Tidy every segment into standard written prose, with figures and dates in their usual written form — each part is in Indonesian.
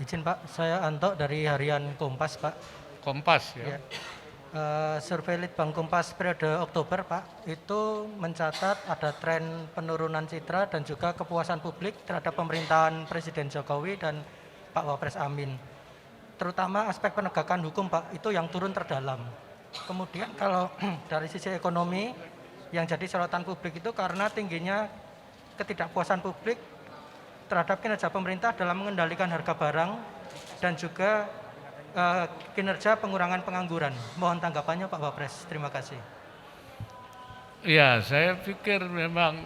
Izin Pak, saya Anto dari Harian Kompas Pak. Kompas ya. Ya. Survei Litbang Kompas periode Oktober Pak, itu mencatat ada tren penurunan citra dan juga kepuasan publik terhadap pemerintahan Presiden Jokowi dan Pak Wapres Amin. Terutama aspek penegakan hukum Pak, itu yang turun terdalam. Kemudian kalau dari sisi ekonomi, yang jadi sorotan publik itu karena tingginya ketidakpuasan publik terhadap kinerja pemerintah dalam mengendalikan harga barang dan juga kinerja pengurangan pengangguran. Mohon tanggapannya Pak Wapres. Terima kasih. Ya, saya pikir memang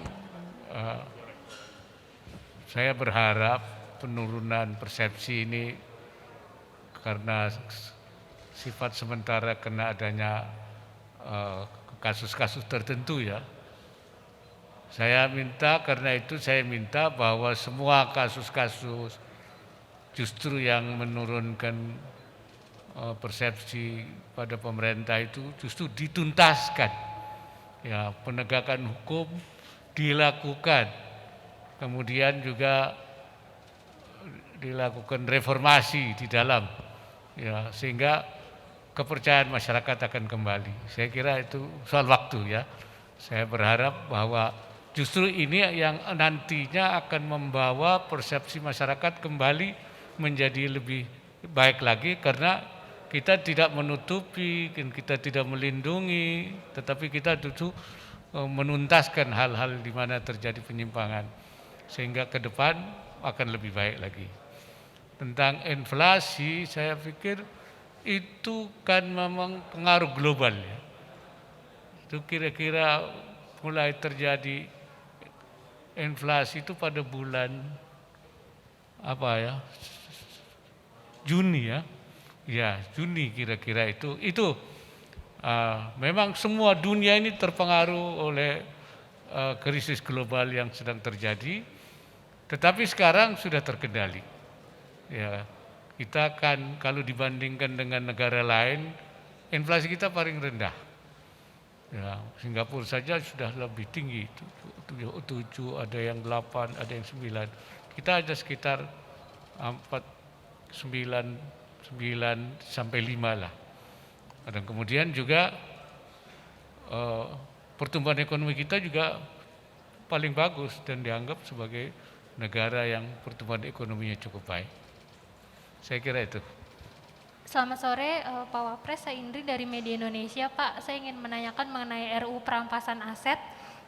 saya berharap penurunan persepsi ini karena sifat sementara kena adanya kasus-kasus tertentu ya. Karena itu saya minta bahwa semua kasus-kasus justru yang menurunkan persepsi pada pemerintah itu justru dituntaskan. Ya, penegakan hukum dilakukan. Kemudian juga dilakukan reformasi di dalam ya, sehingga kepercayaan masyarakat akan kembali. Saya kira itu soal waktu ya. Saya berharap bahwa justru ini yang nantinya akan membawa persepsi masyarakat kembali menjadi lebih baik lagi, karena kita tidak menutupi, kita tidak melindungi, tetapi kita justru menuntaskan hal-hal di mana terjadi penyimpangan, sehingga ke depan akan lebih baik lagi. Tentang inflasi, saya pikir itu kan memang pengaruh global ya. Itu kira-kira mulai terjadi inflasi itu pada bulan Juni ya. Ya, Juni kira-kira itu. Memang semua dunia ini terpengaruh oleh krisis global yang sedang terjadi. Tetapi sekarang sudah terkendali. Ya, kita kan kalau dibandingkan dengan negara lain, inflasi kita paling rendah. Ya, Singapura saja sudah lebih tinggi, 7, ada yang 8, ada yang 9. Kita ada sekitar 9 sampai 5 lah. Dan kemudian juga pertumbuhan ekonomi kita juga paling bagus dan dianggap sebagai negara yang pertumbuhan ekonominya cukup baik. Saya kira itu. Selamat sore Pak Wapres, saya Indri dari Media Indonesia. Pak, saya ingin menanyakan mengenai RUU perampasan aset,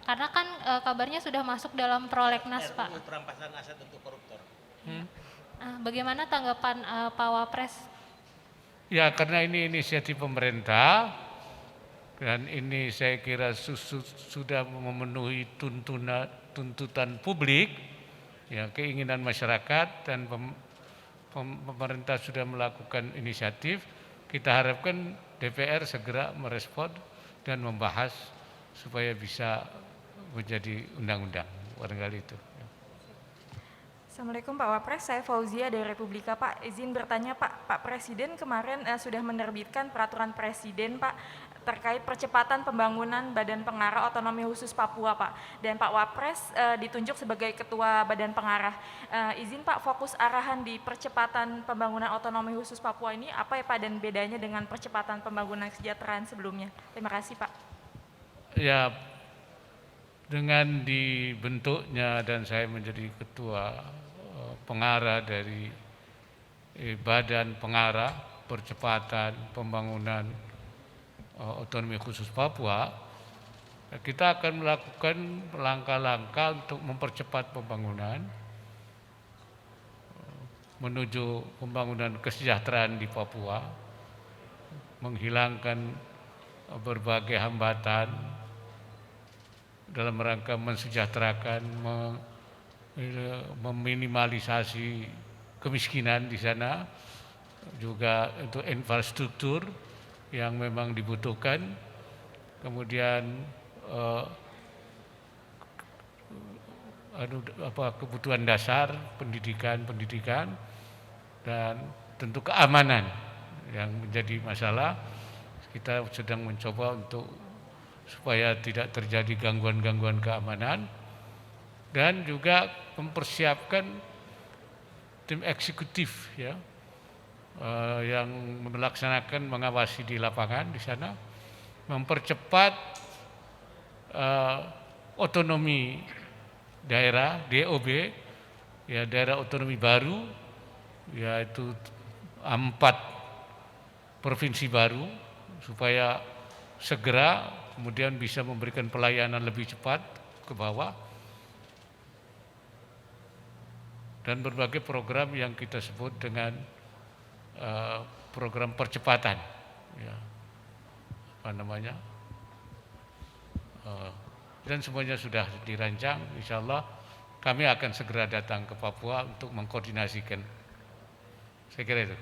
karena kan kabarnya sudah masuk dalam prolegnas Pak. RUU perampasan aset untuk koruptor. Bagaimana tanggapan Pak Wapres? Ya, karena ini inisiatif pemerintah dan ini saya kira sudah memenuhi tuntutan publik, ya, keinginan masyarakat, dan pemerintah sudah melakukan inisiatif. Kita harapkan DPR segera merespon dan membahas supaya bisa menjadi undang-undang. Barangkali itu. Assalamualaikum Pak Wapres, saya Fauzia dari Republika Pak. Izin bertanya Pak Presiden kemarin sudah menerbitkan peraturan Presiden Pak terkait percepatan pembangunan Badan Pengarah Otonomi Khusus Papua Pak. Dan Pak Wapres ditunjuk sebagai Ketua Badan Pengarah. Izin Pak, fokus arahan di percepatan pembangunan otonomi khusus Papua ini apa ya Pak, dan bedanya dengan percepatan pembangunan kesejahteraan sebelumnya? Terima kasih Pak. Ya, dengan dibentuknya dan saya menjadi Ketua Pengarah dari Badan Pengarah Percepatan Pembangunan Otonomi Khusus Papua, kita akan melakukan langkah-langkah untuk mempercepat pembangunan menuju pembangunan kesejahteraan di Papua, menghilangkan berbagai hambatan dalam rangka mensejahterakan, meminimalisasi kemiskinan di sana, juga untuk infrastruktur yang memang dibutuhkan, kemudian kebutuhan dasar, pendidikan, dan tentu keamanan yang menjadi masalah. Kita sedang mencoba untuk supaya tidak terjadi gangguan-gangguan keamanan, dan juga mempersiapkan tim eksekutif ya yang melaksanakan mengawasi di lapangan di sana, mempercepat otonomi daerah DOB ya, daerah otonomi baru, yaitu 4 provinsi baru, supaya segera kemudian bisa memberikan pelayanan lebih cepat ke bawah, dan berbagai program yang kita sebut dengan program percepatan ya, apa namanya, dan semuanya sudah dirancang. Insya Allah kami akan segera datang ke Papua untuk mengkoordinasikan. Saya kira itu.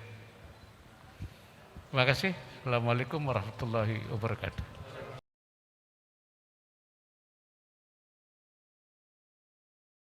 Terima kasih. Assalamualaikum warahmatullahi wabarakatuh.